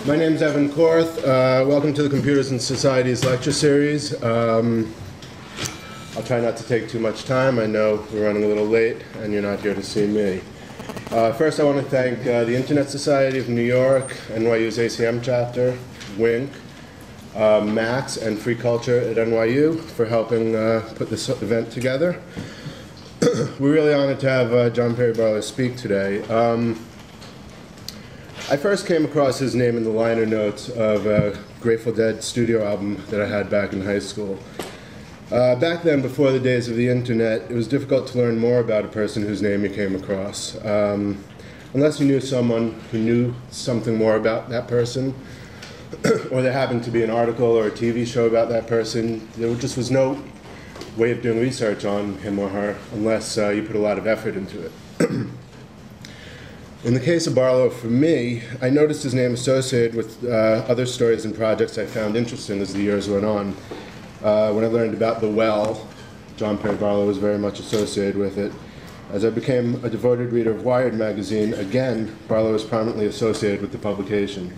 My name's Evan Korth. Welcome to the Computers and Societies lecture series. I'll try not to take too much time. I know we're running a little late and you're not here to see me. First, I want to thank the Internet Society of New York, NYU's ACM chapter, WINC, Max, and Free Culture at NYU for helping put this event together. We're really honored to have John Perry Barlow speak today. I first came across his name in the liner notes of a Grateful Dead studio album that I had back in high school. Back then, before the days of the internet, it was difficult to learn more about a person whose name you came across. Unless you knew someone who knew something more about that person, or there happened to be an article or a TV show about that person, there just was no way of doing research on him or her unless you put a lot of effort into it. In the case of Barlow, for me, I noticed his name associated with other stories and projects I found interesting as the years went on. When I learned about The Well, John Perry Barlow was very much associated with it. As I became a devoted reader of Wired magazine, again, Barlow was prominently associated with the publication.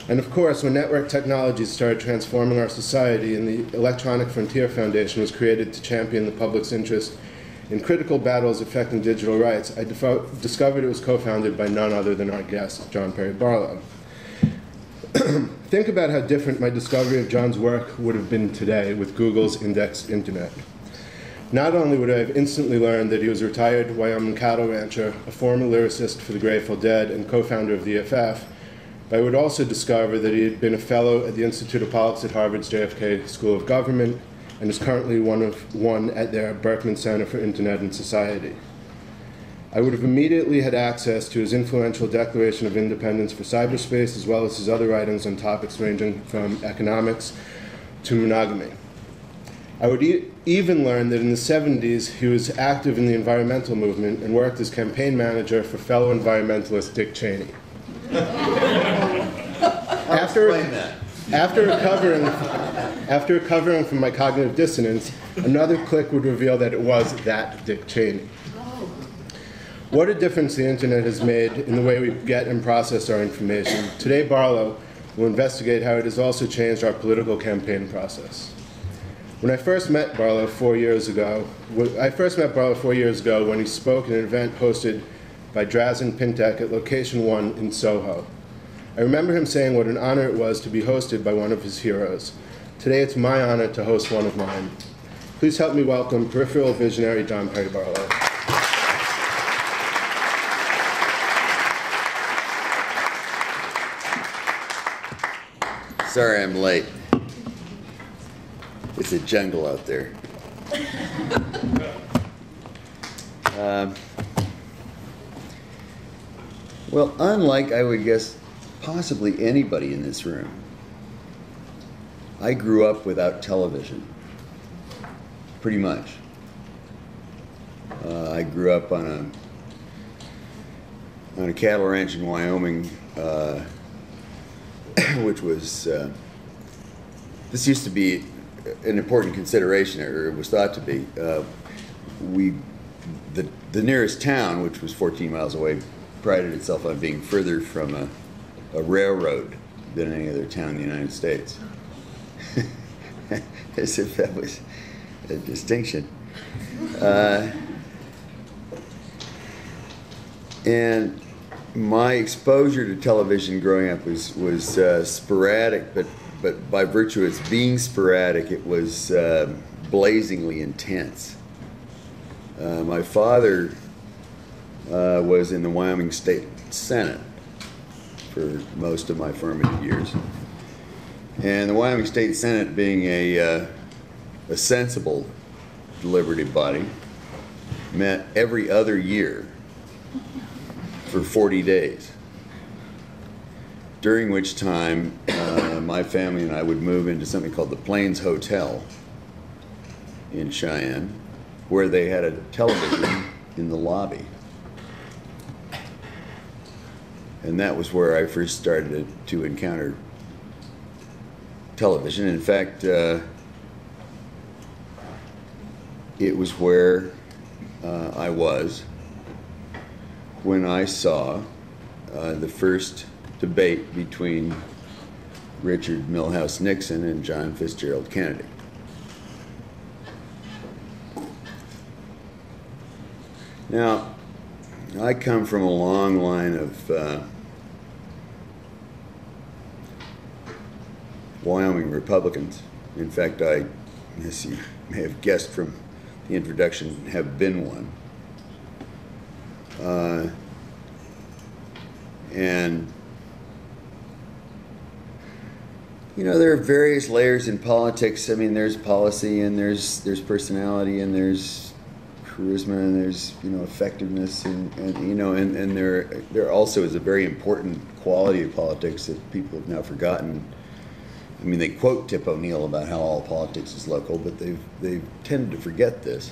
And of course, when network technologies started transforming our society and the Electronic Frontier Foundation was created to champion the public's interest in critical battles affecting digital rights, I discovered it was co-founded by none other than our guest, John Perry Barlow. Think about how different my discovery of John's work would have been today with Google's indexed internet. Not only would I have instantly learned that he was a retired Wyoming cattle rancher, a former lyricist for the Grateful Dead, and co-founder of the EFF, but I would also discover that he had been a fellow at the Institute of Politics at Harvard's JFK School of Government, and is currently one at their Berkman Center for Internet and Society. I would have immediately had access to his influential Declaration of Independence for Cyberspace, as well as his other writings on topics ranging from economics to monogamy. I would even learn that in the 70s, he was active in the environmental movement and worked as campaign manager for fellow environmentalist Dick Cheney. After recovering from my cognitive dissonance, another click would reveal that it was that Dick Cheney. What a difference the internet has made in the way we get and process our information. Today, Barlow will investigate how it has also changed our political campaign process. When I first met Barlow 4 years ago, when he spoke at an event hosted by Drazen Pintek at Location 1 in Soho. I remember him saying what an honor it was to be hosted by one of his heroes. Today it's my honor to host one of mine. Please help me welcome peripheral visionary John Perry Barlow. Sorry I'm late. It's a jungle out there. Well, unlike, I would guess, possibly anybody in this room, I grew up without television, pretty much. I grew up on a cattle ranch in Wyoming, which was, this used to be an important consideration, or it was thought to be. The nearest town, which was 14 miles away, prided itself on being further from a railroad than any other town in the United States. As if that was a distinction. And my exposure to television growing up was sporadic, but by virtue of its being sporadic, it was blazingly intense. My father was in the Wyoming State Senate for most of my formative years. And the Wyoming State Senate, being a sensible deliberative body, met every other year for 40 days, during which time my family and I would move into something called the Plains Hotel in Cheyenne, where they had a television in the lobby. And that was where I first started to encounter television. In fact, it was where I was when I saw the first debate between Richard Milhous Nixon and John Fitzgerald Kennedy. Now, I come from a long line of Wyoming Republicans. In fact, I, as you may have guessed from the introduction, have been one. And you know, there are various layers in politics. I mean, there's policy, and there's personality, and there's charisma, and there's, you know, effectiveness, and you know, and there also is a very important quality of politics that people have now forgotten. I mean, they quote Tip O'Neill about how all politics is local, but they've tended to forget this.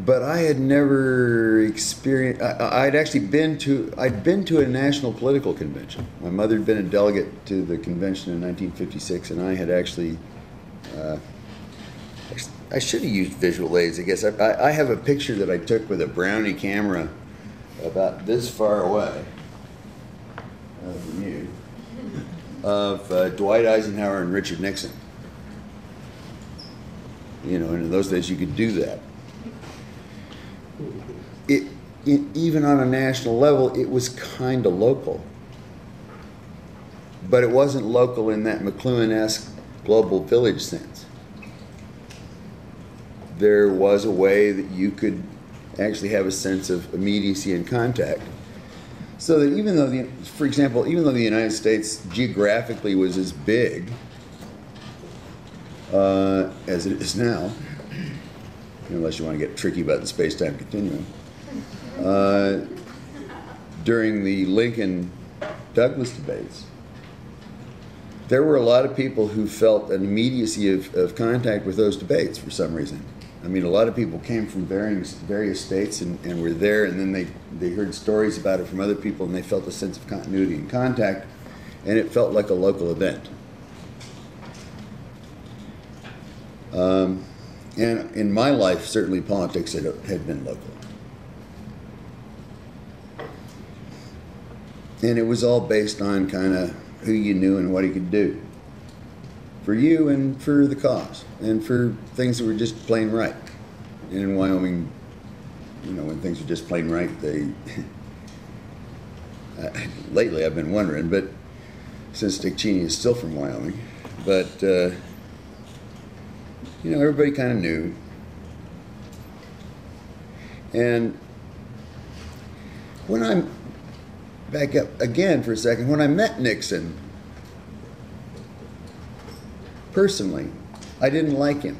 But I had never experienced. I'd been to a national political convention. My mother had been a delegate to the convention in 1956, and I had actually. I should have used visual aids, I guess. I have a picture that I took with a Brownie camera about this far away from you, of Dwight Eisenhower and Richard Nixon. You know, and in those days you could do that. Even on a national level, it was kind of local. But it wasn't local in that McLuhan-esque global village sense. There was a way that you could actually have a sense of immediacy and contact. So that even though, for example, even though the United States geographically was as big as it is now, unless you want to get tricky about the space-time continuum, during the Lincoln-Douglas debates, there were a lot of people who felt an immediacy of contact with those debates for some reason. I mean, a lot of people came from various states and were there, and then they heard stories about it from other people, and they felt a sense of continuity and contact, and it felt like a local event. And in my life, certainly politics had been local. And it was all based on kind of who you knew and what he could do for you and for the cause and for things that were just plain right. And in Wyoming, you know, when things are just plain right, they lately I've been wondering, but since Dick Cheney is still from Wyoming, but you know, everybody kind of knew. And when I'm back up again for a second, when I met Nixon, personally, I didn't like him.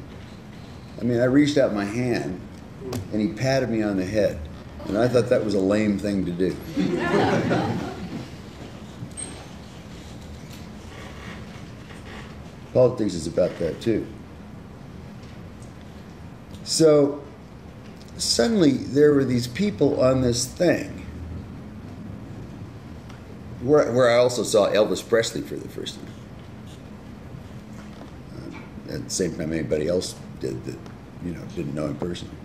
I mean, I reached out my hand and he patted me on the head, and I thought that was a lame thing to do. Politics is about that too. So suddenly there were these people on this thing where I also saw Elvis Presley for the first time. At the same time anybody else did that, you know, didn't know him personally.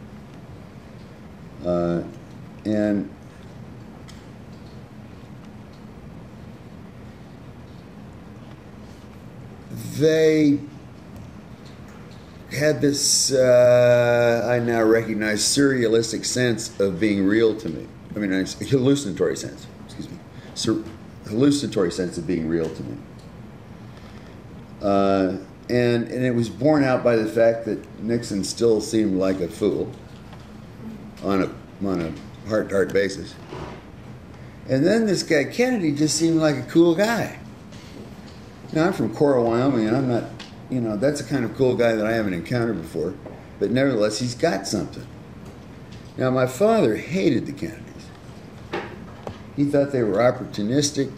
And they had this, I now recognize, surrealistic sense of being real to me. I mean, it's a hallucinatory sense, excuse me. Hallucinatory sense of being real to me. And it was borne out by the fact that Nixon still seemed like a fool on a heart-to-heart basis. And then this guy Kennedy just seemed like a cool guy. Now, I'm from Korth, Wyoming, and I'm not, you know, that's the kind of cool guy that I haven't encountered before. But nevertheless, he's got something. Now, my father hated the Kennedys. He thought they were opportunistic,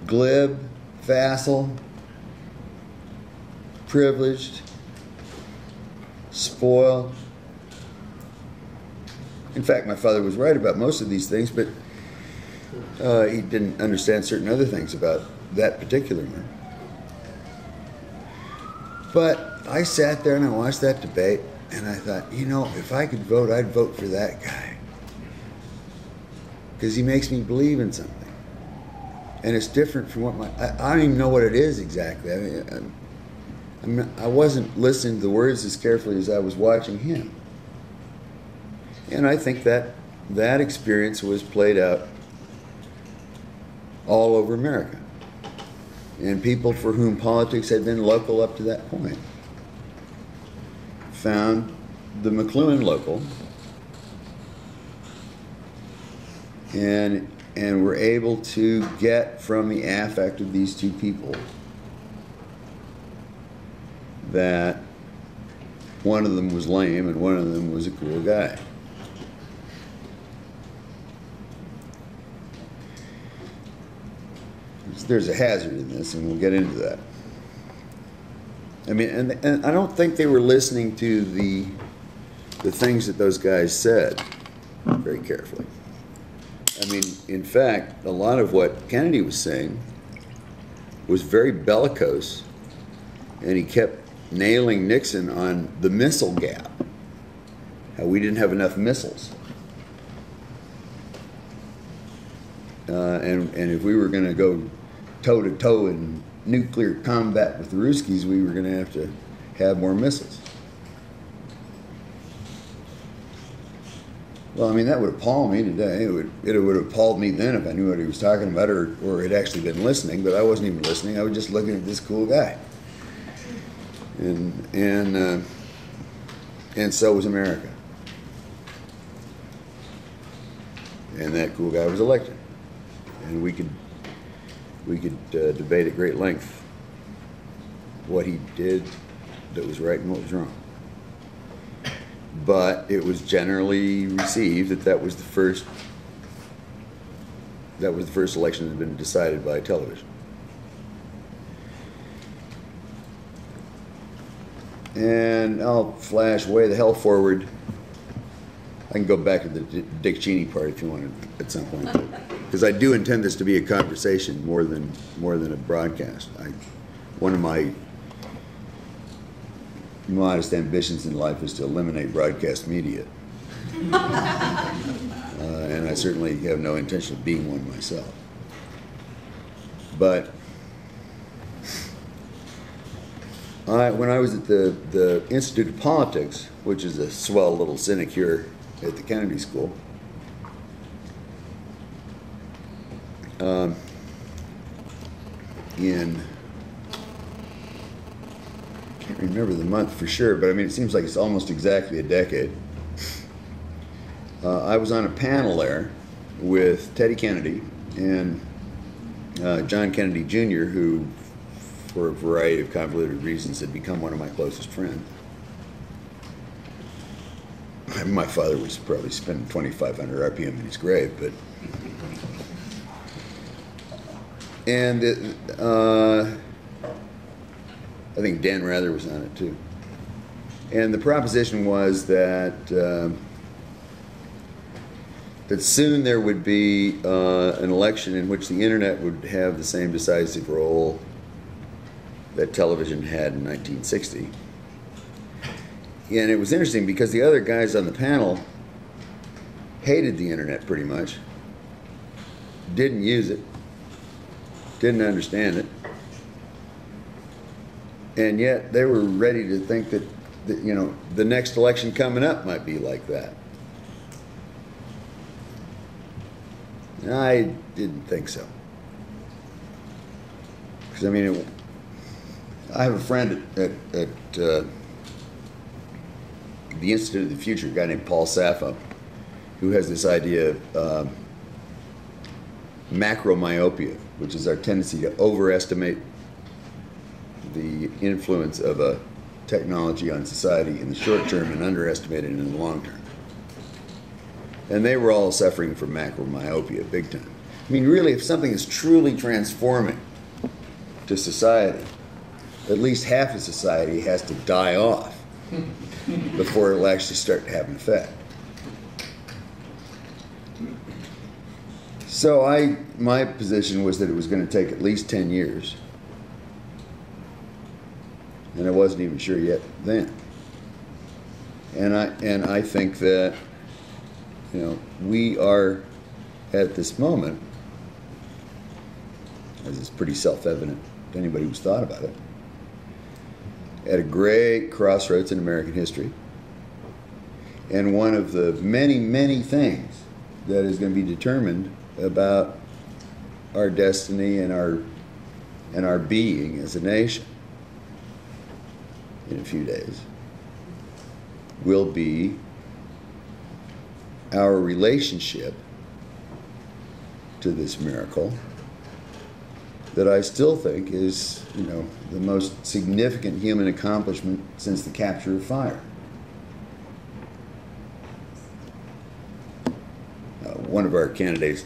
glib, facile, privileged, spoiled. In fact, my father was right about most of these things, but he didn't understand certain other things about that particular man. But I sat there and I watched that debate, And I thought, if I could vote, I'd vote for that guy. Because he makes me believe in something. And it's different from what I don't even know what it is exactly. I wasn't listening to the words as carefully as I was watching him. And I think that experience was played out all over America. And people for whom politics had been local up to that point found the McLuhan local and were able to get from the affect of these two people that one of them was lame and one of them was a cool guy. There's a hazard in this, and we'll get into that. I mean, and I don't think they were listening to the things that those guys said very carefully. I mean, in fact, a lot of what Kennedy was saying was very bellicose, and he kept nailing Nixon on the missile gap, how we didn't have enough missiles. And if we were going to go toe-to-toe in nuclear combat with the Ruskies, we were going to have more missiles. Well, I mean, that would appall me today. It would have appalled me then if I knew what he was talking about or had actually been listening, but I wasn't even listening. I was just looking at this cool guy. And so was America. And that cool guy was elected. And we could debate at great length what he did that was right and what was wrong. But it was generally received that was the first election that had been decided by television. And I'll flash way the hell forward. I can go back to the Dick Cheney part if you want to at some point, because I do intend this to be a conversation more than a broadcast. One of my modest ambitions in life is to eliminate broadcast media, and I certainly have no intention of being one myself. But when I was at the Institute of Politics, which is a swell little sinecure at the Kennedy School, in, I can't remember the month for sure, but I mean, it seems like it's almost exactly a decade. I was on a panel there with Teddy Kennedy and John Kennedy Jr., who, for a variety of convoluted reasons, had become one of my closest friends. My father was probably spending 2,500 RPM in his grave, but... And I think Dan Rather was on it too. And the proposition was that that soon there would be an election in which the internet would have the same decisive role that television had in 1960. And it was interesting because the other guys on the panel hated the internet pretty much, didn't use it, didn't understand it, and yet they were ready to think that the next election coming up might be like that. And I didn't think so. Because I mean, I have a friend at the Institute of the Future, a guy named Paul Safa, who has this idea of macromyopia, which is our tendency to overestimate the influence of a technology on society in the short term and underestimate it in the long term. And they were all suffering from macromyopia big time. I mean, really, if something is truly transforming to society, at least half of society has to die off before it'll actually start to have an effect. So my position was that it was going to take at least 10 years. And I wasn't even sure yet then. And I think that, you know, we are at this moment, as is pretty self-evident to anybody who's thought about it, at a great crossroads in American history. And one of the many, many things that is going to be determined about our destiny and our being as a nation in a few days will be our relationship to this miracle that I still think is, you know, the most significant human accomplishment since the capture of fire. One of our candidates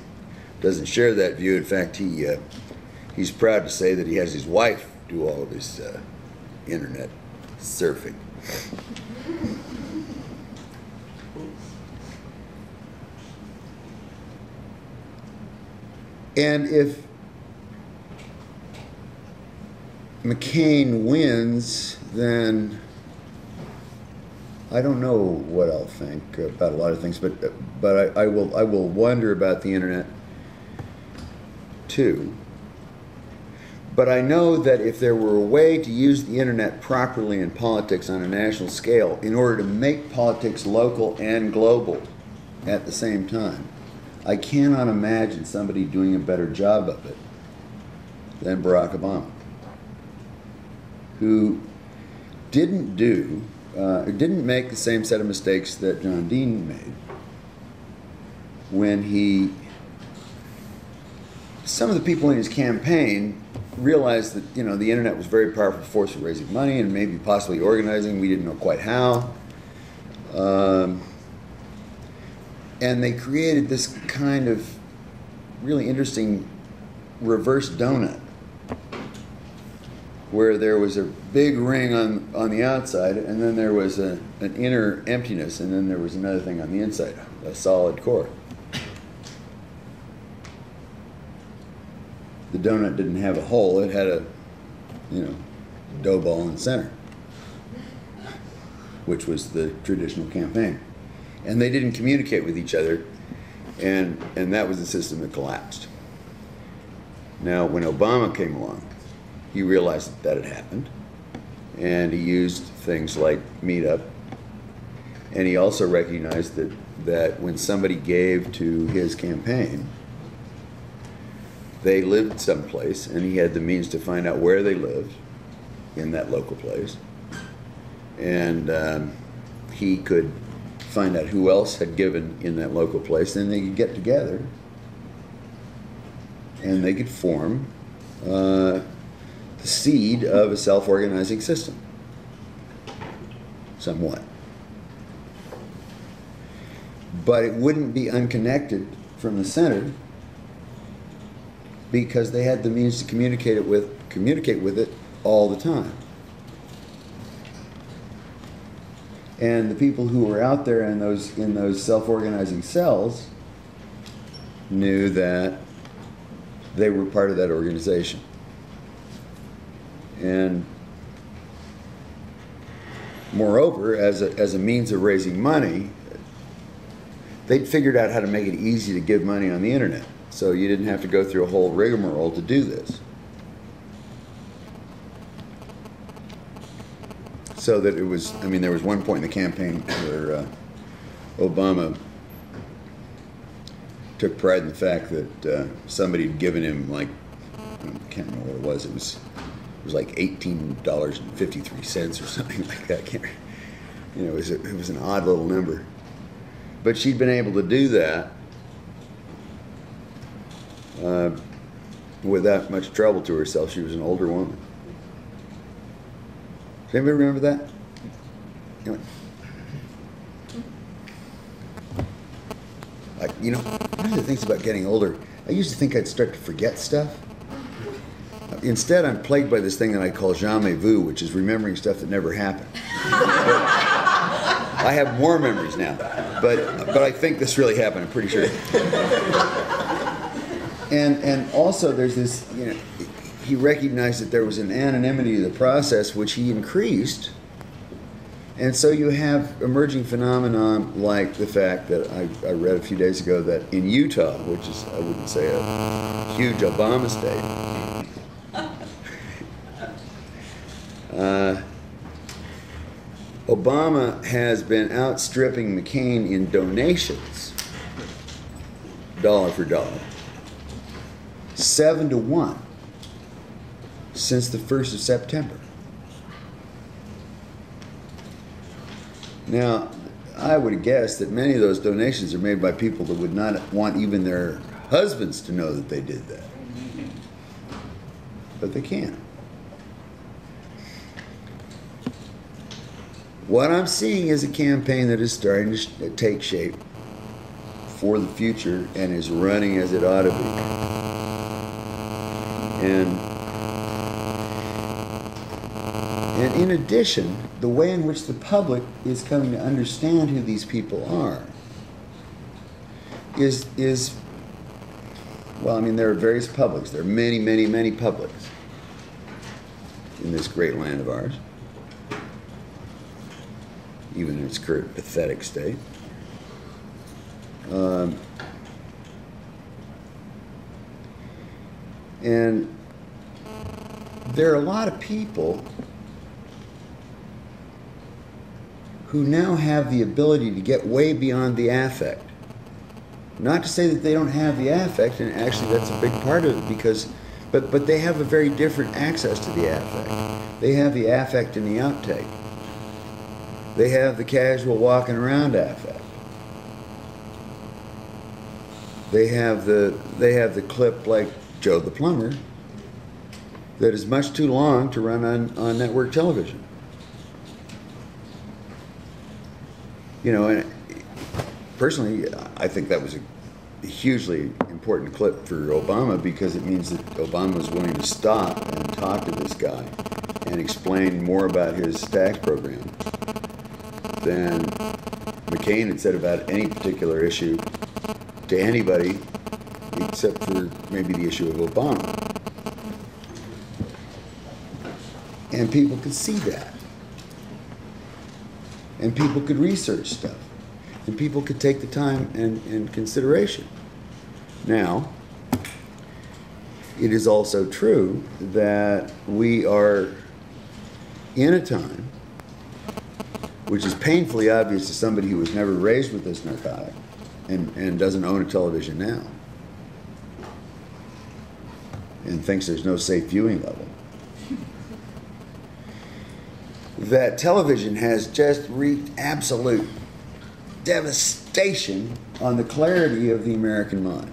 doesn't share that view. In fact, he's proud to say that he has his wife do all of his internet surfing. And if McCain wins, then I don't know what I'll think about a lot of things, but I will wonder about the internet too. But I know that if there were a way to use the internet properly in politics on a national scale in order to make politics local and global at the same time, I cannot imagine somebody doing a better job of it than Barack Obama, who didn't make the same set of mistakes that John Dean made when some of the people in his campaign realized that, you know, the internet was a very powerful force for raising money and maybe possibly organizing. We didn't know quite how. And they created this kind of really interesting reverse donut where there was a big ring on the outside, and then there was an inner emptiness, and then there was another thing on the inside, a solid core. The donut didn't have a hole, it had a, you know, dough ball in the center, which was the traditional campaign. And they didn't communicate with each other, and that was the system that collapsed. Now, when Obama came along, he realized that had happened, and he used things like Meetup, and he also recognized that when somebody gave to his campaign, they lived someplace, and he had the means to find out where they lived in that local place, and he could find out who else had given in that local place, and they could get together and they could form the seed of a self-organizing system, somewhat. But it wouldn't be unconnected from the center because they had the means to communicate with it all the time. And the people who were out there in those self-organizing cells knew that they were part of that organization. And moreover, as a means of raising money, they'd figured out how to make it easy to give money on the internet. So you didn't have to go through a whole rigmarole to do this. So that it was, I mean, there was one point in the campaign where Obama took pride in the fact that somebody had given him, like, I can't remember what it was. It was like $18.53 or something like that. I can't, you know, it was an odd little number. But she'd been able to do that without much trouble to herself. She was an older woman. Does anybody remember that? Anyway. You know, one of the things about getting older, I used to think I'd start to forget stuff. Instead, I'm plagued by this thing that I call jamais vu, which is remembering stuff that never happened. I have more memories now, but I think this really happened, I'm pretty sure. And also there's this, you know, he recognized that there was an anonymity to the process which he increased And so you have emerging phenomenon like the fact that I read a few days ago that in Utah, which is, I wouldn't say a huge Obama state, Obama has been outstripping McCain in donations, dollar for dollar, 7-1 since the 1st of September. Now, I would have guessed that many of those donations are made by people that would not want even their husbands to know that they did that. But they can. What I'm seeing is a campaign that is starting to take shape for the future and is running as it ought to be. And in addition, the way in which the public is coming to understand who these people are is well, I mean, there are various publics. There are many, many, many publics in this great land of ours, even in its current pathetic state. And there are a lot of people who now have the ability to get way beyond the affect. Not to say that they don't have the affect, and actually that's a big part of it, because, but they have a very different access to the affect. They have the affect in the outtake. They have the casual walking around affect. They have the clip like Joe the Plumber that is much too long to run on network television. You know, and personally, I think that was a hugely important clip for Obama, because it means that Obama was willing to stop and talk to this guy and explain more about his tax program than McCain had said about any particular issue to anybody except for maybe the issue of Obama. And people could see that. And people could research stuff. And people could take the time and consideration. Now, it is also true that we are in a time which is painfully obvious to somebody who was never raised with this narcotic and doesn't own a television now and thinks there's no safe viewing level, that television has just wreaked absolute devastation on the clarity of the American mind.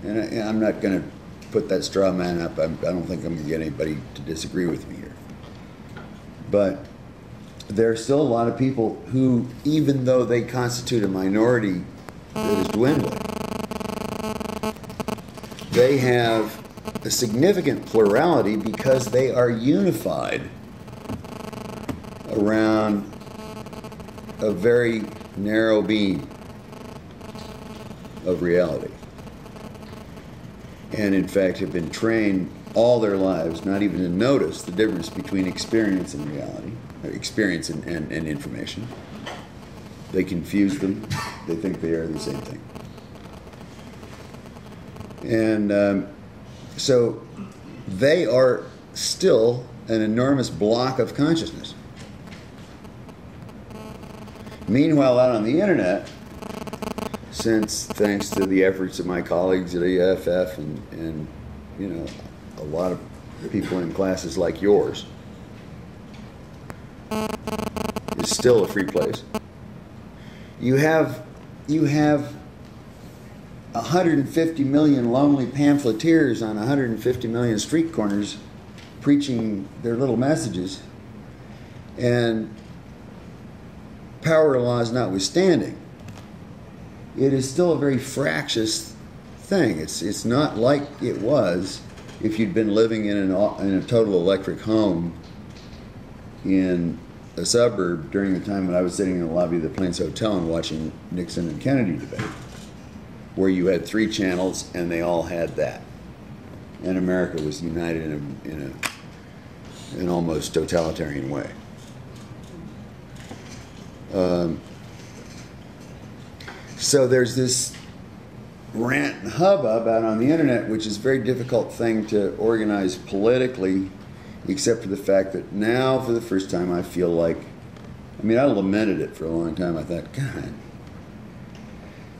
And I'm not going to put that straw man up. I don't think I'm going to get anybody to disagree with me here. But there are still a lot of people who, even though they constitute a minority that is dwindling, they have a significant plurality because they are unified around a very narrow beam of reality. And in fact have been trained all their lives not even to notice the difference between experience and reality, experience and information. They confuse them. They think they are the same thing. And so they are still an enormous block of consciousness. Meanwhile, out on the internet, since thanks to the efforts of my colleagues at EFF and you know, a lot of people in classes like yours, it's still a free place. You have 150 million lonely pamphleteers on 150 million street corners preaching their little messages, and power laws notwithstanding, it is still a very fractious thing. It's not like it was if you'd been living in a total electric home in a suburb during the time when I was sitting in the lobby of the Plains Hotel and watching Nixon and Kennedy debate, where you had 3 channels and they all had that, and America was united in an almost totalitarian way. So there's this rant and hubbub out on the internet, which is a very difficult thing to organize politically, except for the fact that now, for the first time, I feel like, I mean, I lamented it for a long time. I thought, God,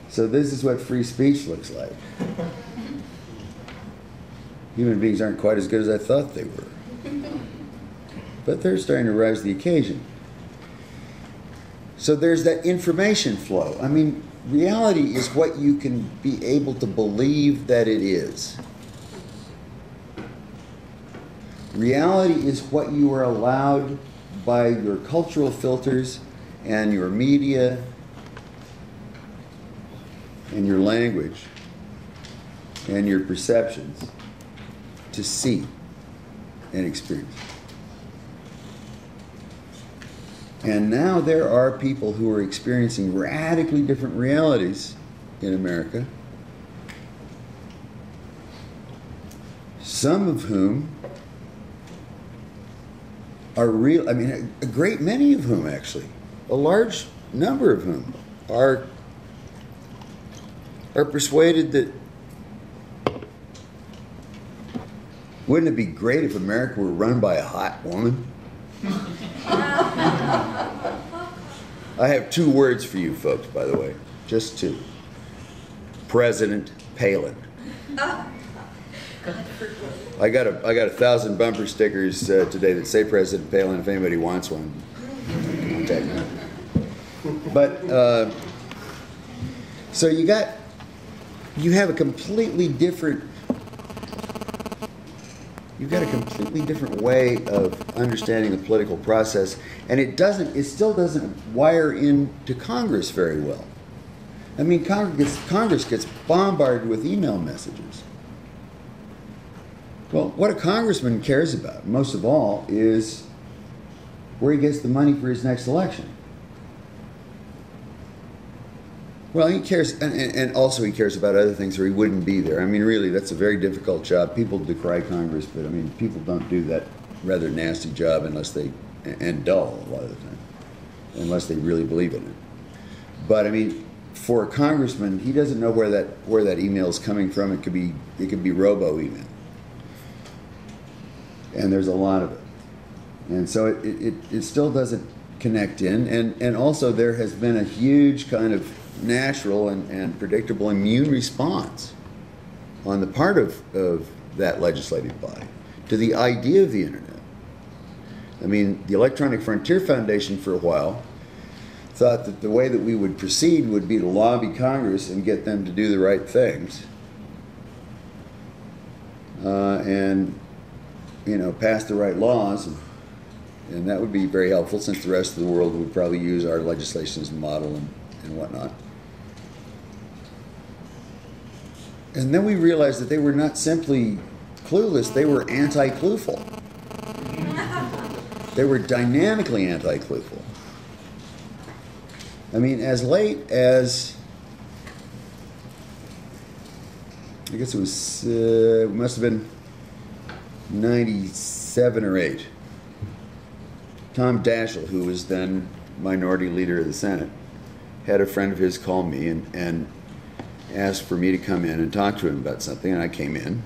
so this is what free speech looks like. Human beings aren't quite as good as I thought they were. But they're starting to rise to the occasion. So there's that information flow. I mean, reality is what you can be able to believe that it is. Reality is what you are allowed by your cultural filters and your media and your language and your perceptions to see and experience. And now there are people who are experiencing radically different realities in America, some of whom are real, I mean, a great many of whom actually, a large number of whom are persuaded that wouldn't it be great if America were run by a hot woman? I have two words for you folks, by the way, just two. President Palin. I got 1,000 bumper stickers today that say President Palin. If anybody wants one, contact me. But so you have a completely different. You've got a completely different way of understanding the political process, and it still doesn't wire into Congress very well. I mean, Congress gets bombarded with email messages. Well, what a congressman cares about, most of all, is where he gets the money for his next election. Well, he cares, and also he cares about other things, or he wouldn't be there. I mean, really, that's a very difficult job. People decry Congress, but I mean, people don't do that rather nasty job unless they, and dull a lot of the time, unless they really believe in it. But I mean, for a congressman, he doesn't know where that email is coming from. It could be robo email, and there's a lot of it, and so it still doesn't connect in, and also there has been a huge kind of natural and predictable immune response on the part of that legislative body to the idea of the internet. I mean, the Electronic Frontier Foundation for a while thought that the way that we would proceed would be to lobby Congress and get them to do the right things, and pass the right laws, and that would be very helpful since the rest of the world would probably use our legislation as a model and whatnot. And then we realized that they were not simply clueless, they were anti-clueful. They were dynamically anti-clueful. I mean, as late as, I guess it was, it must have been 97 or 8. Tom Daschle, who was then minority leader of the Senate, had a friend of his call me and asked for me to come in and talk to him about something, and I came in.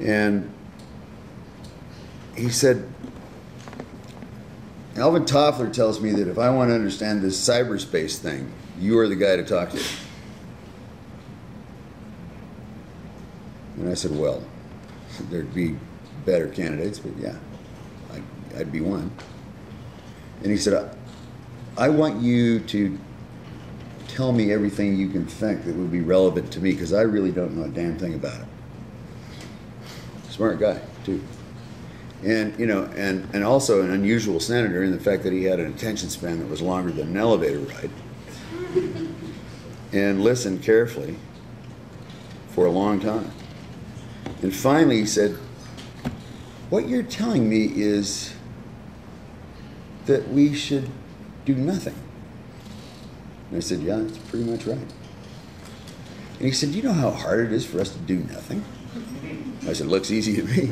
And he said, Alvin Toffler tells me that if I want to understand this cyberspace thing, you are the guy to talk to. And I said, well, there'd be better candidates, but yeah, I'd be one. And he said, I want you to tell me everything you can think that would be relevant to me, because I really don't know a damn thing about it. Smart guy, too. And, and also an unusual senator in the fact that he had an attention span that was longer than an elevator ride. And listened carefully for a long time. And finally he said, what you're telling me is that we should do nothing. And I said, yeah, that's pretty much right. And he said, do you know how hard it is for us to do nothing? I said, looks easy to me.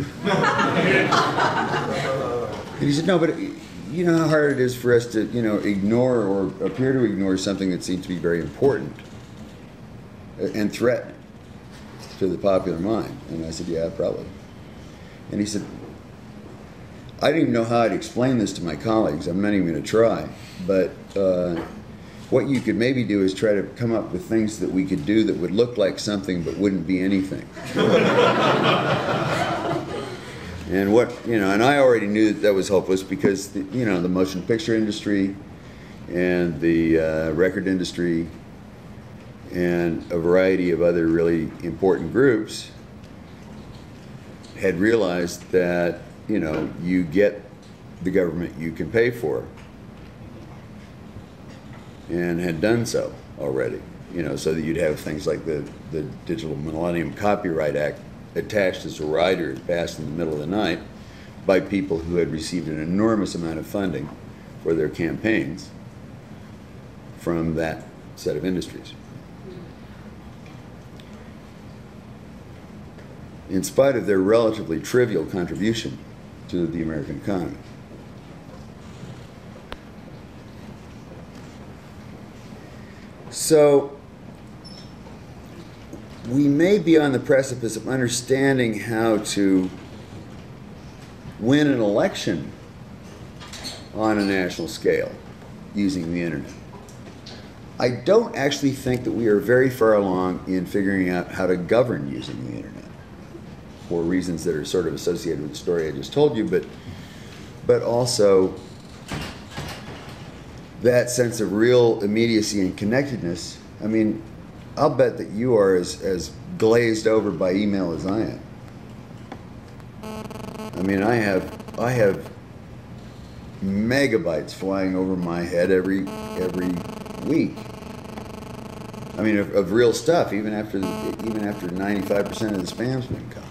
And he said, no, but you know how hard it is for us to, you know, ignore or appear to ignore something that seems to be very important and threatening to the popular mind. And I said, yeah, probably. And he said, I didn't even know how I'd explain this to my colleagues. I'm not even going to try. But what you could maybe do is try to come up with things that we could do that would look like something but wouldn't be anything. And what, you know, and I already knew that was hopeless because, you know, the motion picture industry and the record industry and a variety of other really important groups had realized that, you know, you get the government you can pay for, and had done so already, you know, so that you'd have things like the Digital Millennium Copyright Act attached as a rider passed in the middle of the night by people who had received an enormous amount of funding for their campaigns from that set of industries. In spite of their relatively trivial contribution to the American economy. So we may be on the precipice of understanding how to win an election on a national scale using the internet. I don't actually think that we are very far along in figuring out how to govern using the internet, for reasons that are sort of associated with the story I just told you, but also that sense of real immediacy and connectedness. I mean, I'll bet that you are as glazed over by email as I am. I mean, I have megabytes flying over my head every week. I mean, of real stuff, even after 95% of the spam's been caught.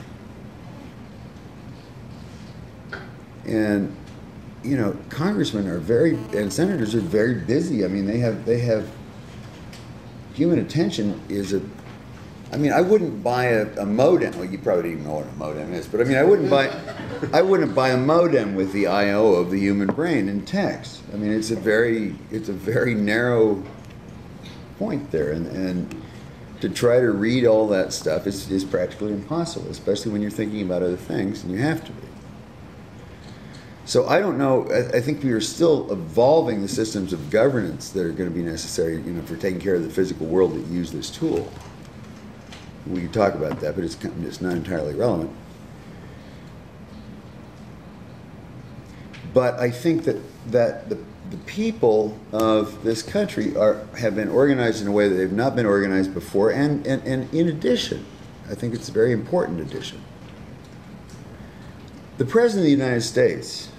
And you know, congressmen are and senators are very busy. I mean, they have human attention is I mean, I wouldn't buy a modem. Well, you probably don't even know what a modem is, but I mean, I wouldn't buy a modem with the I/O of the human brain in text. I mean, it's a very narrow point there, and to try to read all that stuff is practically impossible, especially when you're thinking about other things, and you have to be. So I don't know. I think we are still evolving the systems of governance that are going to be necessary, you know, for taking care of the physical world that use this tool. We could talk about that, but it's not entirely relevant. But I think that the people of this country have been organized in a way that they've not been organized before, and in addition, I think it's a very important addition. The President of the United States,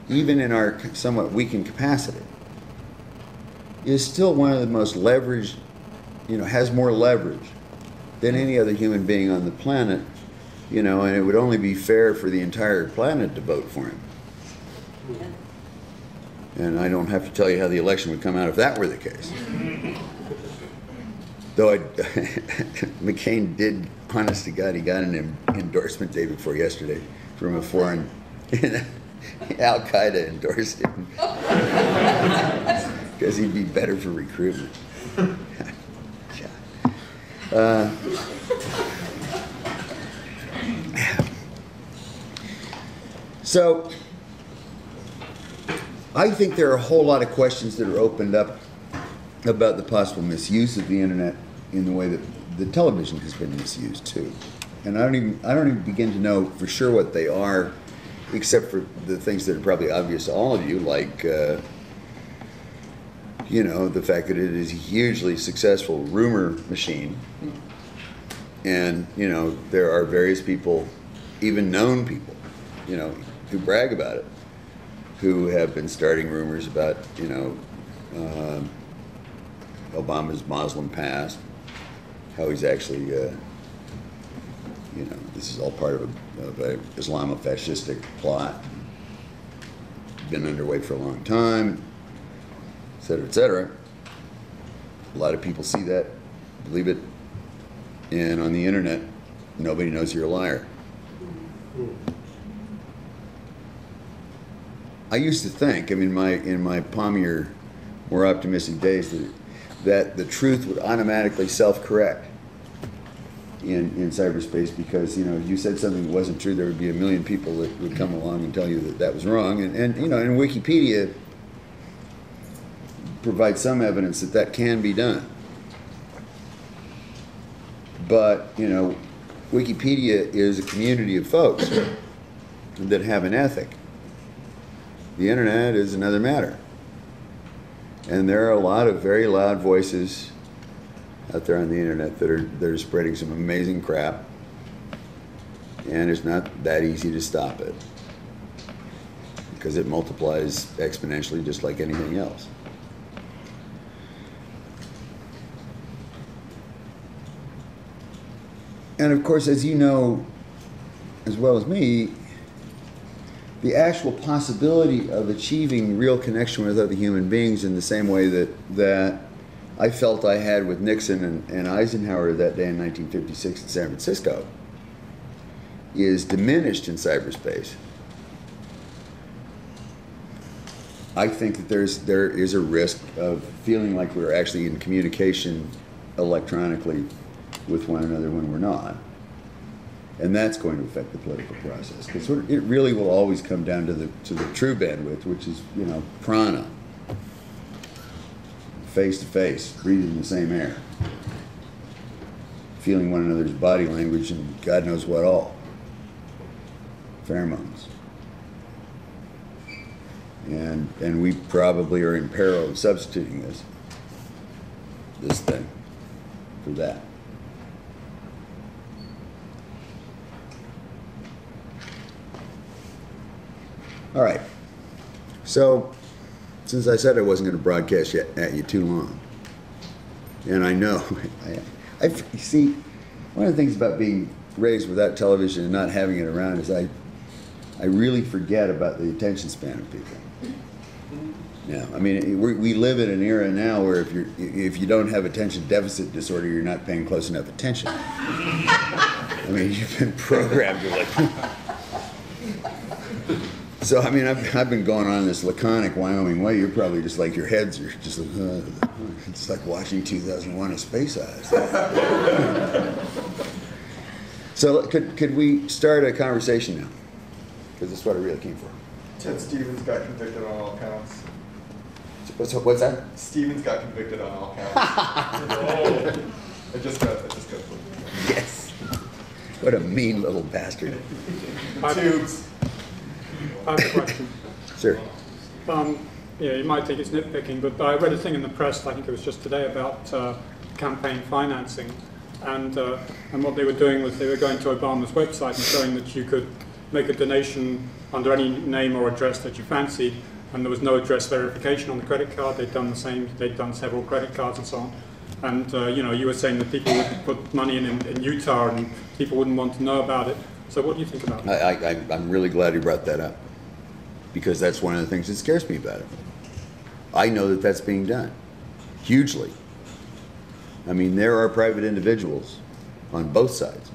even in our somewhat weakened capacity, is still one of the most leveraged, you know, has more leverage than any other human being on the planet, you know, and it would only be fair for the entire planet to vote for him. And I don't have to tell you how the election would come out if that were the case. Though McCain did, honest to God, he got an endorsement day before yesterday from a foreign, Al-Qaeda endorsed him because he'd be better for recruitment. So I think there are a whole lot of questions that are opened up about the possible misuse of the internet in the way that the television has been misused too. And I don't even begin to know for sure what they are, except for the things that are probably obvious to all of you, like you know, the fact that it is a hugely successful rumor machine. And, you know, there are various people, even known people, you know, who brag about it, who have been starting rumors about, you know, Obama's Muslim past, how he's actually, you know, this is all part of a Islamofascistic plot, been underway for a long time, et cetera, et cetera. A lot of people see that, believe it, and on the internet, nobody knows you're a liar. I used to think, I mean, in my palmier, more optimistic days, that the truth would automatically self-correct in cyberspace, because, you know, if you said something that wasn't true, there would be a million people that would come along and tell you that that was wrong. And you know, and Wikipedia provides some evidence that that can be done. But, you know, Wikipedia is a community of folks that have an ethic. The internet is another matter. And there are a lot of very loud voices out there on the internet that are spreading some amazing crap, and it's not that easy to stop it, because it multiplies exponentially just like anything else. And of course, as you know as well as me, the actual possibility of achieving real connection with other human beings in the same way that I felt I had with Nixon and Eisenhower that day in 1956 in San Francisco is diminished in cyberspace. I think that there is a risk of feeling like we're actually in communication electronically with one another when we're not. And that's going to affect the political process, because it really will always come down to the true bandwidth, which is, you know, prana, face to face, breathing the same air, feeling one another's body language, and God knows what all, pheromones. And we probably are in peril of substituting this thing for that. All right, so since I said I wasn't going to broadcast at you too long, and I know, I see, one of the things about being raised without television and not having it around is I really forget about the attention span of people. Yeah, I mean, we live in an era now where if you don't have attention deficit disorder, you're not paying close enough attention. I mean, you've been programmed. You're like. So, I mean, I've been going on this laconic Wyoming way. You're probably just like, your heads are just like, it's like watching 2001: A Space Odyssey. So, could we start a conversation now? Because that's what I really came for. Ted Stevens got convicted on all counts. What's that? Stevens got convicted on all counts. I just got. Yes. What a mean little bastard. Tubes. I have a question. Sure. Yeah, you might think it's nitpicking, but I read a thing in the press, I think it was just today, about campaign financing. And what they were doing was they were going to Obama's website and showing that you could make a donation under any name or address that you fancied, and there was no address verification on the credit card. They'd done the same, they'd done several credit cards and so on. And you know, you were saying that people would put money in Utah and people wouldn't want to know about it. So what do you think about it? I'm really glad you brought that up, because that's one of the things that scares me about it. I know that that's being done, hugely. I mean, there are private individuals on both sides.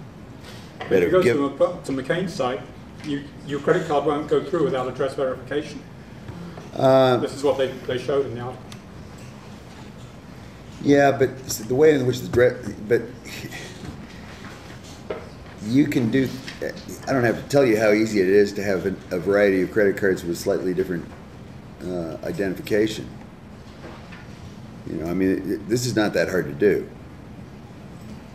If you go to McCain's site, your credit card won't go through without address verification. This is what they showed in the article. Yeah, but the way in which but you can do, I don't have to tell you how easy it is to have a variety of credit cards with slightly different identification. You know, I mean, this is not that hard to do.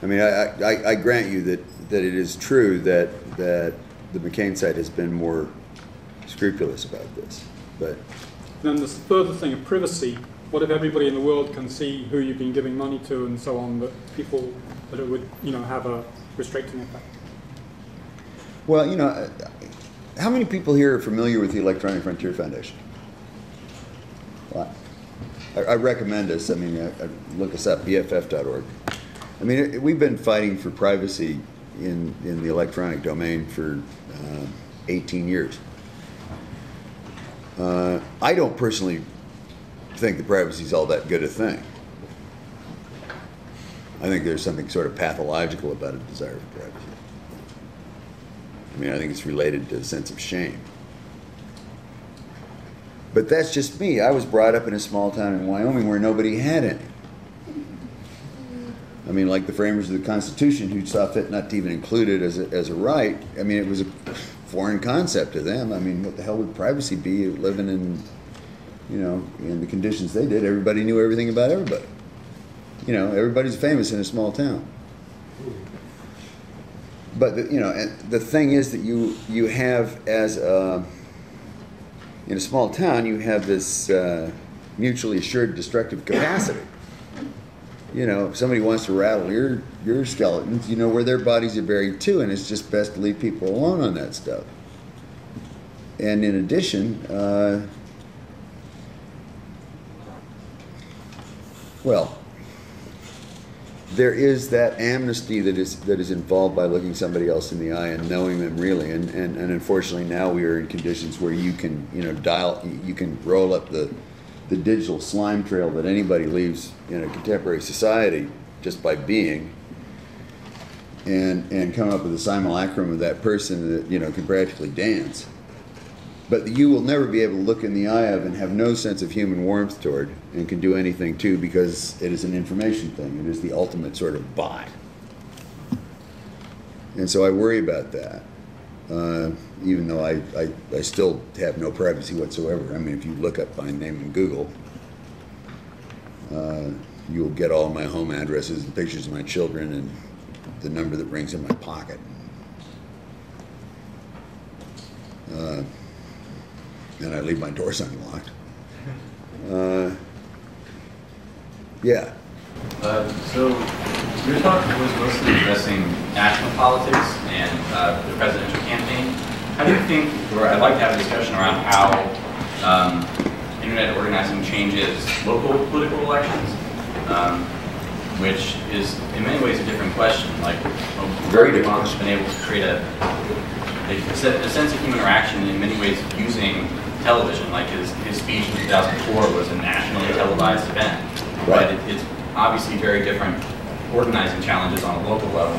I mean, I grant you that it is true that the McCain site has been more scrupulous about this, but. Then the further thing of privacy. What if everybody in the world can see who you've been giving money to and so on, that people that it would, you know, have a restricting effect? Well, you know, how many people here are familiar with the Electronic Frontier Foundation? Well, I recommend us. I mean, look us up, BFF.org. I mean, we've been fighting for privacy in the electronic domain for 18 years. I don't personally think that privacy is all that good a thing. I think there's something sort of pathological about a desire for privacy. I mean, I think it's related to a sense of shame. But that's just me. I was brought up in a small town in Wyoming where nobody had any. I mean, like the framers of the Constitution, who saw fit not to even include it as a right. I mean, it was a foreign concept to them. I mean, what the hell would privacy be living in, you know, in the conditions they did? Everybody knew everything about everybody. You know, everybody's famous in a small town. But you know, and the thing is that you have as in a small town, you have this mutually assured destructive capacity. You know, if somebody wants to rattle your skeletons, you know where their bodies are buried too, and it's just best to leave people alone on that stuff. And in addition, well, there is that amnesty that is involved by looking somebody else in the eye and knowing them really, and unfortunately now we are in conditions where you can, you know, you can roll up the digital slime trail that anybody leaves in a contemporary society just by being, and come up with a simulacrum of that person that, you know, can practically dance, but you will never be able to look in the eye of and have no sense of human warmth toward, and can do anything to, because it is an information thing. It is the ultimate sort of buy. And so I worry about that, even though I still have no privacy whatsoever. I mean, if you look up my name in Google, you'll get all my home addresses and pictures of my children and the number that rings in my pocket. And I leave my doors unlocked. Yeah. So your talk was mostly addressing national politics and the presidential campaign. How do you think, or I'd like to have a discussion around how internet organizing changes local political elections, which is in many ways a different question. Like, Very different. Obama's been able to create a sense of human interaction in many ways using television. Like his speech in 2004 was a nationally televised event. Right. But it's obviously very different organizing challenges on a local level.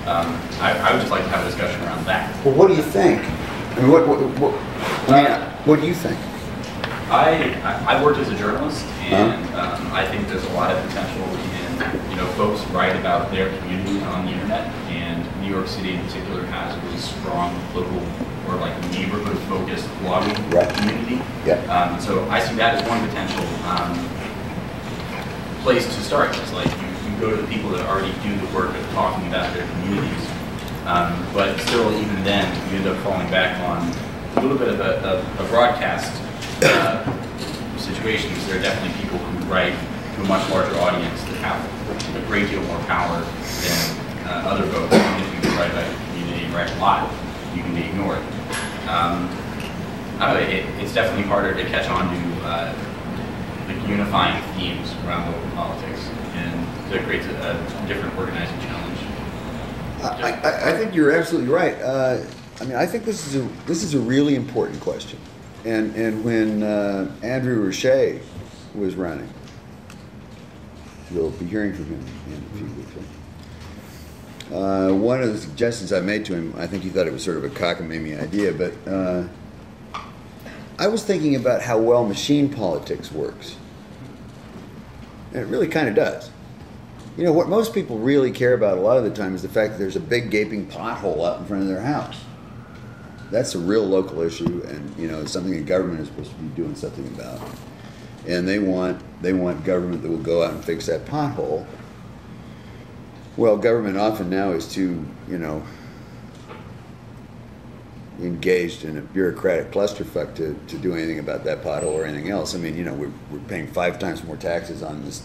I would just like to have a discussion around that. Well, what do you think? I mean, what do you think? I've worked as a journalist, and I think there's a lot of potential in, you know, folks write about their community on the internet, and New York City in particular has a really strong local or like neighborhood-focused blogging community. Yeah. So I see that as one potential place to start. It's like you go to the people that already do the work of talking about their communities, but still, even then, you end up falling back on a little bit of a broadcast situation, because there are definitely people who write to a much larger audience that have a great deal more power than other folks. Even if you write about your community and write a lot, you can be ignored. I don't know, it's definitely harder to catch on to the unifying themes around local politics, and that creates a different organizing challenge. I think you're absolutely right. I mean, I think this is a really important question. And when Andrew Roche was running, you'll be hearing from him in a few weeks. One of the suggestions I made to him, I think he thought it was sort of a cockamamie idea, but I was thinking about how well machine politics works. And it really kind of does. You know, what most people really care about a lot of the time is the fact that there's a big gaping pothole out in front of their house. That's a real local issue, and you know, it's something the government is supposed to be doing something about. And they want government that will go out and fix that pothole. Well, government often now is too, you know, engaged in a bureaucratic clusterfuck to do anything about that pothole or anything else. I mean, you know, we're paying 5 times more taxes on this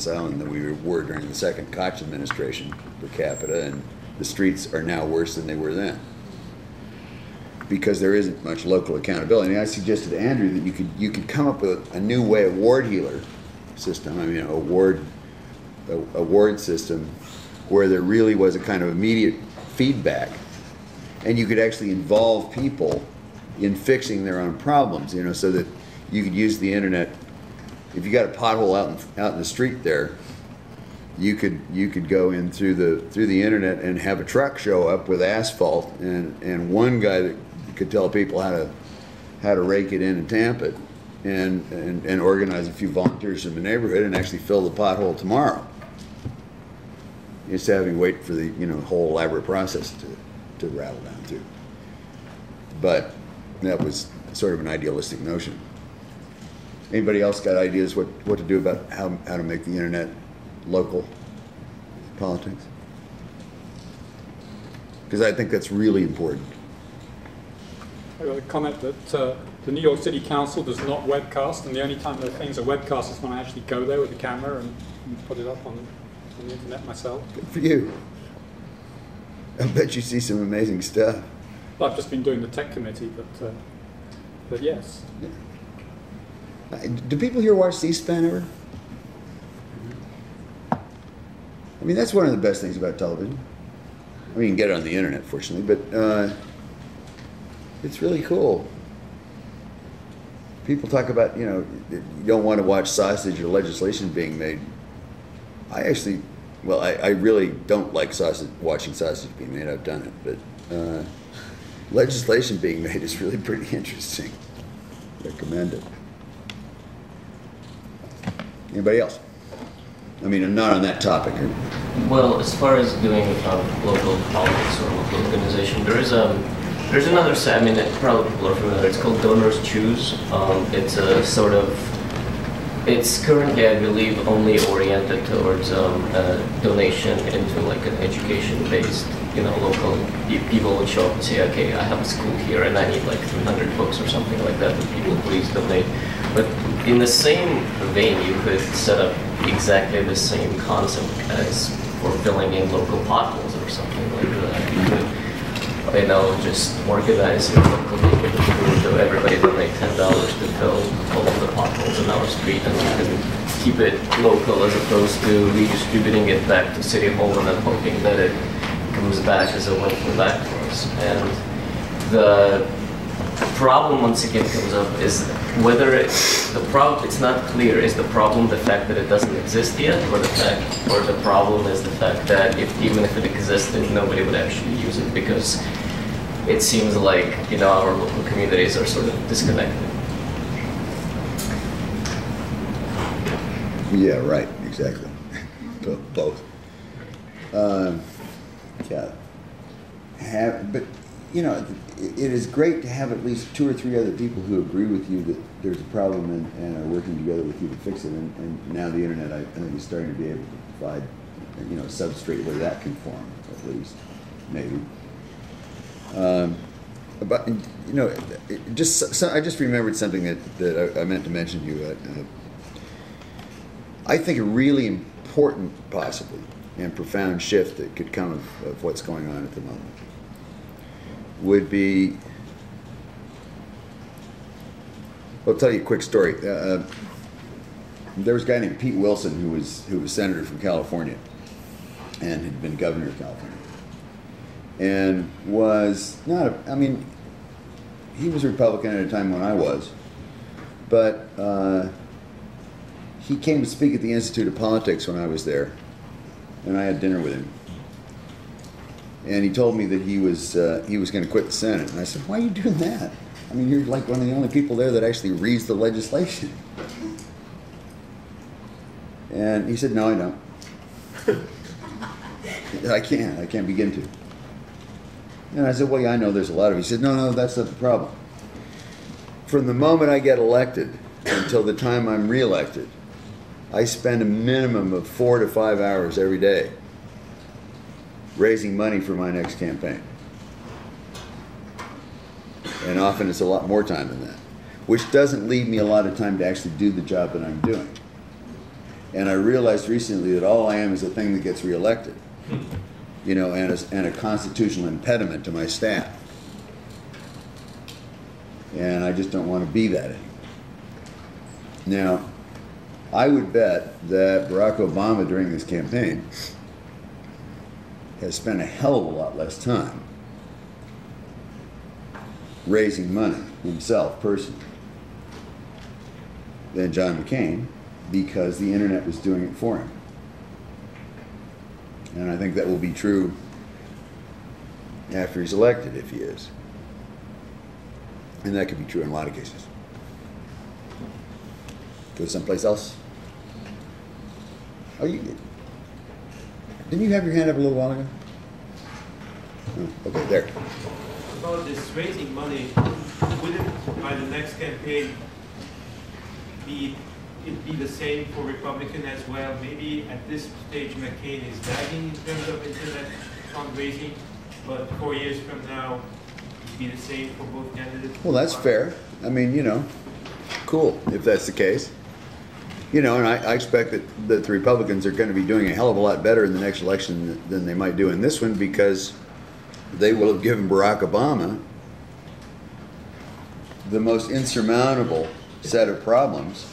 island than we were during the second Koch administration per capita, and the streets are now worse than they were then, because there isn't much local accountability. And I suggested to Andrew that you could come up with a new way, a ward healer system. I mean, a ward system where there really was a kind of immediate feedback, and you could actually involve people in fixing their own problems. You know, so that you could use the internet. If you got a pothole out in the street there, you could go in through the internet and have a truck show up with asphalt, and one guy that could tell people how to rake it in and tamp it, and organize a few volunteers in the neighborhood and actually fill the pothole tomorrow. Instead of having to wait for the whole elaborate process to rattle down through. But that was sort of an idealistic notion. Anybody else got ideas what to do about how to make the internet local politics? Because I think that's really important. I got a comment that the New York City Council does not webcast, and the only time that things are webcast is when I actually go there with the camera and put it up on the internet myself. Good for you. I bet you see some amazing stuff. Well, I've just been doing the tech committee, but yes. Yeah. Do people here watch C-SPAN ever? I mean, that's one of the best things about television. I mean, you can get it on the internet, fortunately, but it's really cool. People talk about, you don't want to watch sausage or legislation being made. I actually, I really don't like watching sausage being made. I've done it, but legislation being made is really pretty interesting. Recommend it. Anybody else? I mean, not on that topic. Well, as far as doing local politics or local organization, there's another site. I mean, probably people are familiar. It's called Donors Choose. It's a sort of, it's currently, I believe, only oriented towards donation into like an education-based, local. People would show up and say, okay, I have a school here and I need like 300 books or something like that. Would people please donate? But in the same vein, you could set up exactly the same concept as for filling in local potholes or something like that. You could, just organize your local neighborhood group, so everybody donate $10 to fill all of the potholes in our street, and you can keep it local as opposed to redistributing it back to City Hall and then hoping that it comes back as a windfall back for us. And the problem once again comes up is whether it's not clear. Is the problem the fact that it doesn't exist yet, or the problem is the fact that even if it existed, nobody would actually use it, because it seems like our local communities are sort of disconnected. Yeah, right. Exactly. Both. But it is great to have at least 2 or 3 other people who agree with you that there's a problem and are working together with you to fix it. And now the internet, I think, is starting to be able to provide, a substrate where that can form, at least, maybe. But I just remembered something that I meant to mention to you. I think a really important, possibly, and profound shift that could come of what's going on at the moment would be, I'll tell you a quick story. There was a guy named Pete Wilson who was senator from California and had been governor of California, and was not he was a Republican at a time when I was, but he came to speak at the Institute of Politics when I was there, and I had dinner with him. And he told me that he was going to quit the Senate. And I said, why are you doing that? I mean, you're like one of the only people there that actually reads the legislation. And he said, no, I don't. I can't begin to. And I said, well, yeah, I know there's a lot of it. He said, no, that's not the problem. From the moment I get elected until the time I'm reelected, I spend a minimum of 4 to 5 hours every day raising money for my next campaign. And often it's a lot more time than that, which doesn't leave me a lot of time to actually do the job that I'm doing. And I realized recently that all I am is a thing that gets reelected, and a constitutional impediment to my staff. And I just don't want to be that anymore. Now, I would bet that Barack Obama during this campaign has spent a hell of a lot less time raising money himself personally than John McCain, because the internet was doing it for him. And I think that will be true after he's elected, if he is. And that could be true in a lot of cases. Go someplace else. Oh, didn't you have your hand up a little while ago? Oh, okay, there. About this raising money, would it, by the next campaign, be the same for Republican as well? Maybe at this stage McCain is lagging in terms of internet fundraising, but 4 years from now, it'd be the same for both candidates? Well, that's fair. I mean, you know, cool, if that's the case. You know, and I expect that the Republicans are going to be doing a hell of a lot better in the next election than they might do in this one, because they will have given Barack Obama the most insurmountable set of problems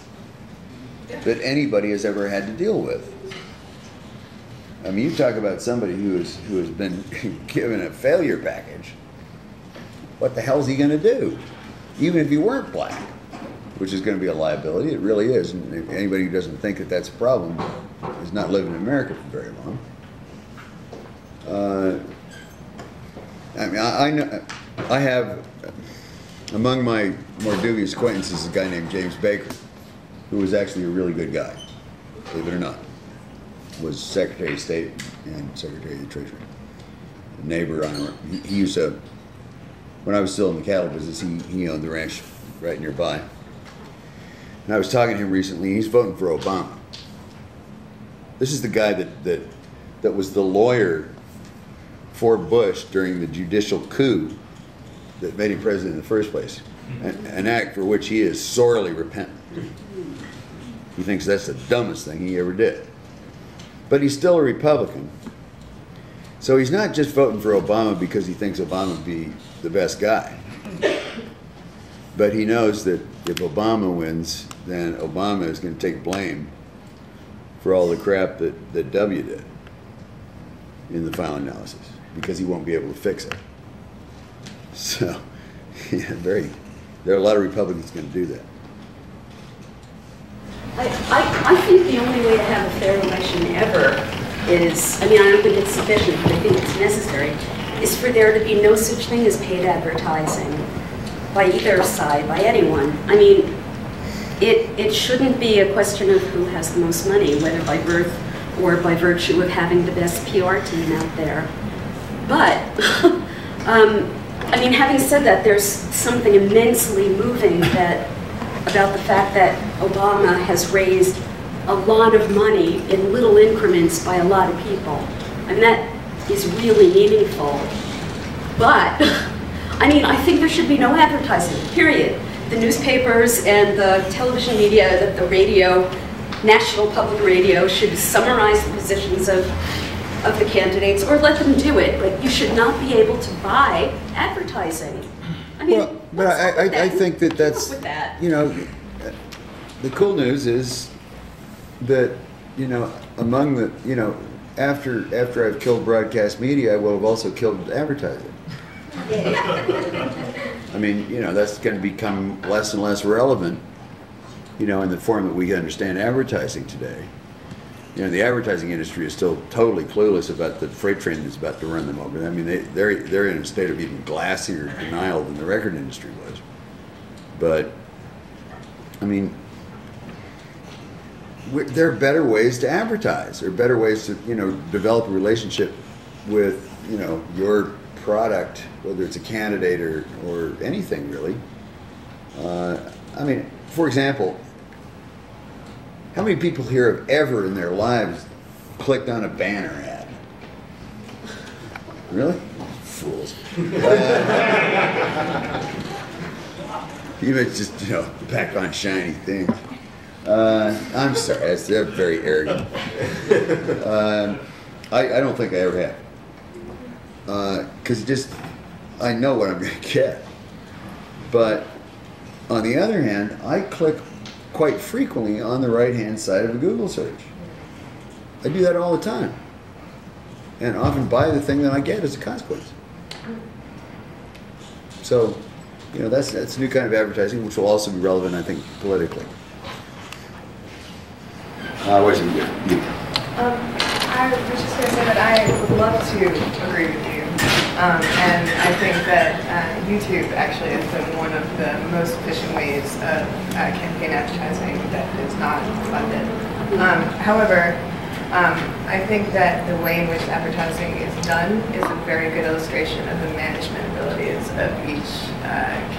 that anybody has ever had to deal with. I mean, you talk about somebody who has been given a failure package. What the hell is he going to do? Even if he weren't black, which is going to be a liability. It really is. And anybody who doesn't think that that's a problem is not living in America for very long. I mean, I know, I have, among my more dubious acquaintances, a guy named James Baker, who was actually a really good guy, believe it or not. Was Secretary of State and Secretary of the Treasury. A neighbor on he used to, when I was still in the cattle business, he owned the ranch right nearby. And I was talking to him recently, he's voting for Obama. This is the guy that was the lawyer for Bush during the judicial coup that made him president in the first place, an act for which he is sorely repentant. He thinks that's the dumbest thing he ever did. But he's still a Republican. So he's not just voting for Obama because he thinks Obama would be the best guy. But he knows that if Obama wins, then Obama is going to take blame for all the crap that W did in the final analysis, because he won't be able to fix it. So, yeah, there are a lot of Republicans going to do that. I think the only way to have a fair election ever is, I mean, I don't think it's sufficient, but I think it's necessary, is for there to be no such thing as paid advertising by either side, by anyone. I mean, it shouldn't be a question of who has the most money, whether by birth or by virtue of having the best PR team out there. But, I mean, having said that, there's something immensely moving about the fact that Obama has raised a lot of money in little increments by a lot of people. I mean, that is really meaningful. But, I mean, I think there should be no advertising, period. The newspapers and the television media, the radio, National Public Radio should summarize the positions of the candidates, or let them do it, but you should not be able to buy advertising. I mean, well, but I think that's, you know, the cool news is that, you know, among the, you know, after I've killed broadcast media, I will have also killed advertising. I mean, you know, that's going to become less and less relevant, you know, in the form that we understand advertising today. You know, the advertising industry is still totally clueless about the freight train that's about to run them over. I mean, they're in a state of even glassier denial than the record industry was. But, I mean, there are better ways to advertise. There are better ways to, you know, develop a relationship with, you know, your product, whether it's a candidate or anything really. I mean, for example, how many people here have ever in their lives clicked on a banner ad? Really? Fools. Even just, you know, back on shiny things. I'm sorry, they're very arrogant. I don't think I ever have. Because I know what I'm going to get. But on the other hand, I click quite frequently on the right-hand side of a Google search. I do that all the time. And often buy the thing that I get as a consequence. So, you know, that's a new kind of advertising, which will also be relevant, I think, politically. What's it you? I was just going to say that I would love to agree with you. And I think that YouTube actually has been one of the most efficient ways of campaign advertising that is not funded. However, I think that the way in which advertising is done is a very good illustration of the management abilities of each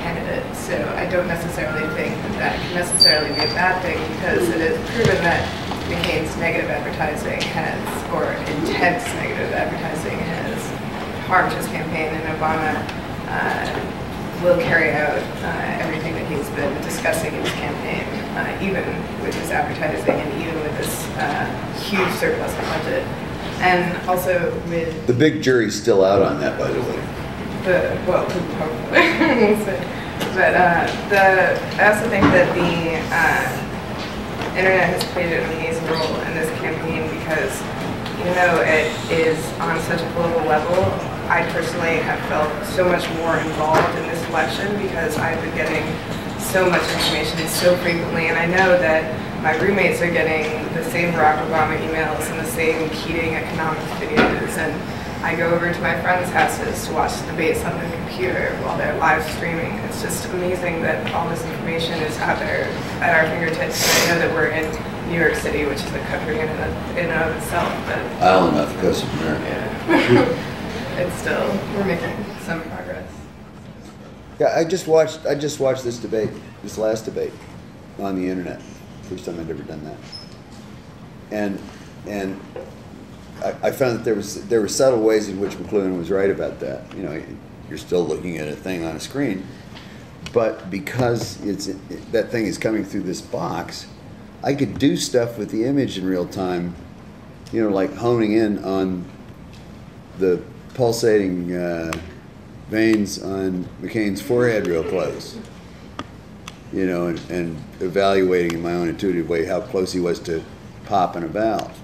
candidate. So I don't necessarily think that that can necessarily be a bad thing, because it is proven that McCain's negative advertising has, or intense negative advertising has harmed his campaign, and Obama will carry out everything that he's been discussing in his campaign, even with his advertising and even with this huge surplus of budget. And also with... The big jury's still out on that, by the way. Well, hopefully. But I also think that the internet has played an amazing role in this campaign, because even though it is on such a global level, I personally have felt so much more involved in this election because I've been getting so much information so frequently, and I know that my roommates are getting the same Barack Obama emails and the same Keating economics videos, and I go over to my friends' houses to watch the debates on the computer while they're live streaming. It's just amazing that all this information is out there at our fingertips. And I know that we're in New York City, which is a country in and of itself, but Island off the coast of America. Yeah. It's still, we're making some progress. Yeah, I just watched this debate, this last debate, on the internet. First time I'd ever done that. And I found that there were subtle ways in which McLuhan was right about that. You know, you're still looking at a thing on a screen, but because that thing is coming through this box, I could do stuff with the image in real time. You know, like honing in on the pulsating veins on McCain's forehead real close, you know, and evaluating in my own intuitive way how close he was to popping a valve,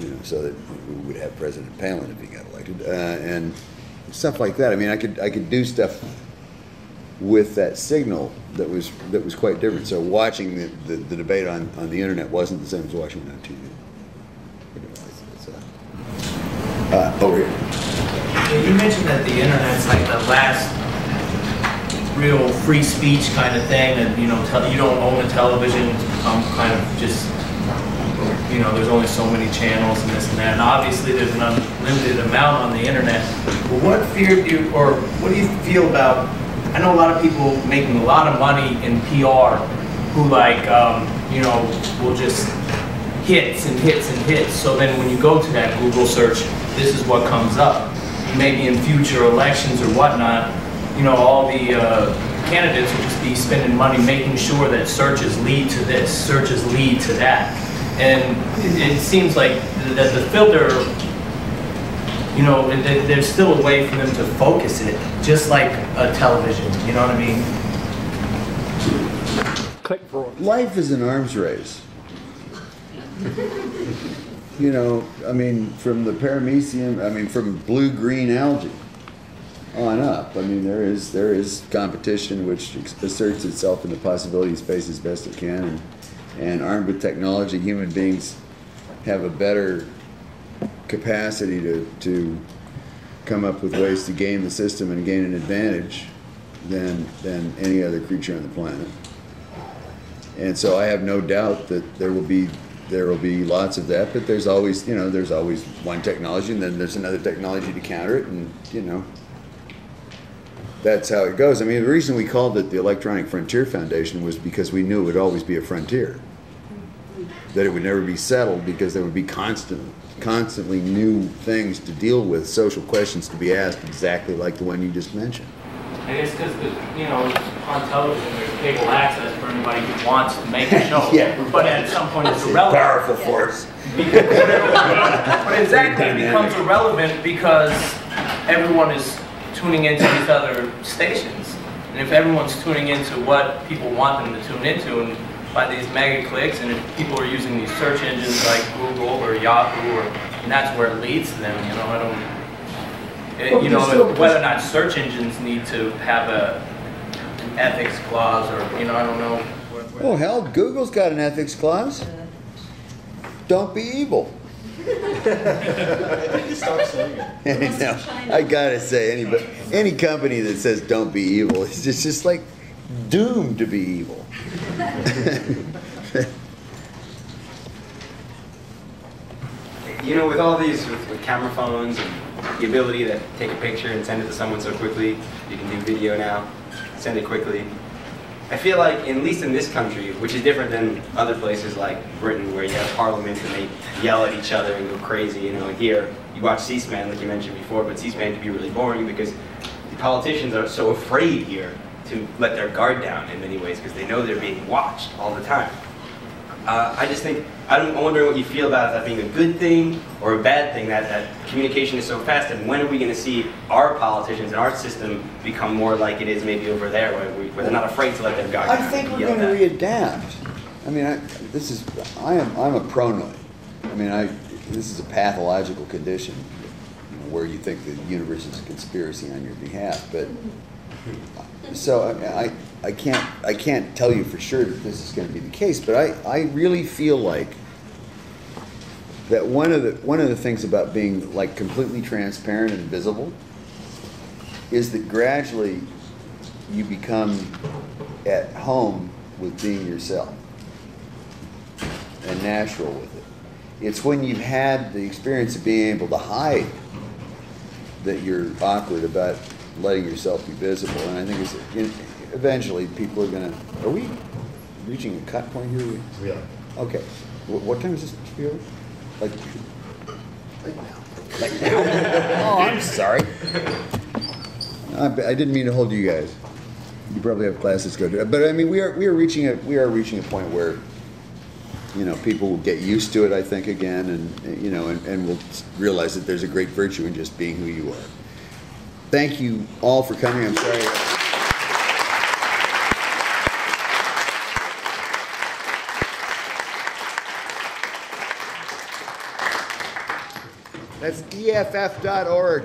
you know, so that we would have President Palin if he got elected, and stuff like that. I mean, I could do stuff with that signal that was quite different. So watching the debate on the internet wasn't the same as watching it on TV. Over here. Yeah, you mentioned that the internet's like the last real free speech kind of thing, and you know, you don't own a television, it's become kind of just, you know, there's only so many channels and this and that, and obviously there's an unlimited amount on the internet. But what fear do you, or what do you feel about, I know a lot of people making a lot of money in PR who like, you know, will just hits and hits and hits. So then when you go to that Google search, this is what comes up. Maybe in future elections or whatnot, you know, all the candidates will just be spending money making sure that searches lead to this, searches lead to that. And it seems like that the filter, you know, there's still a way for them to focus it, just like a television, you know what I mean? Click fraud. Life is an arms race. You know, I mean, from the paramecium, I mean, from blue-green algae on up. I mean, there is competition which asserts itself in the possibility space as best it can, and armed with technology, human beings have a better capacity to come up with ways to game the system and gain an advantage than any other creature on the planet. And so I have no doubt that there will be lots of that, but there's always, you know, there's always one technology and then there's another technology to counter it, and, you know, that's how it goes. I mean, the reason we called it the Electronic Frontier Foundation was because we knew it would always be a frontier, that it would never be settled, because there would be constantly new things to deal with, social questions to be asked exactly like the one you just mentioned. I guess because, you know, on television there's cable access for anybody who wants to make a show. Yeah. But at some point it's irrelevant. Powerful force. But exactly, it becomes irrelevant because everyone is tuning into these other stations. And if everyone's tuning into what people want them to tune into, and by these mega clicks, and if people are using these search engines like Google or Yahoo, and that's where it leads to them, you know, I don't... you know, whether or not search engines need to have an ethics clause, or, you know, I don't know. Oh, hell, Google's got an ethics clause. Don't be evil. Stop saying it. No, I gotta say, any company that says don't be evil is just like doomed to be evil. You know, with all these, with camera phones and the ability to take a picture and send it to someone so quickly, you can do video now, send it quickly. I feel like, at least in this country, which is different than other places like Britain, where you have parliament and they yell at each other and go crazy. You know, here you watch C-SPAN, like you mentioned before, but C-SPAN can be really boring because the politicians are so afraid here to let their guard down in many ways because they know they're being watched all the time. I just think, I'm wondering what you feel about that being a good thing or a bad thing, that communication is so fast, and when are we going to see our politicians and our system become more like it is maybe over there, where they're not afraid to let their guard down? I think we're going to readapt. I mean, I'm a pronoid. I mean, this is a pathological condition, you know, where you think the universe is a conspiracy on your behalf, but so I can't tell you for sure that this is going to be the case, but I really feel like that one of the things about being like completely transparent and visible is that gradually you become at home with being yourself and natural with it. It's when you've had the experience of being able to hide that you're awkward about letting yourself be visible, and I think eventually people are going to... Are we reaching a cut point here? We are. Okay. What time is this spiel? Like now. Like now? Oh, I'm sorry. I didn't mean to hold you guys. You probably have classes to go to. But I mean, we are reaching a point where, you know, people will get used to it, I think, again, and you know, and will realize that there's a great virtue in just being who you are. Thank you all for coming. I'm sorry. That's EFF.org.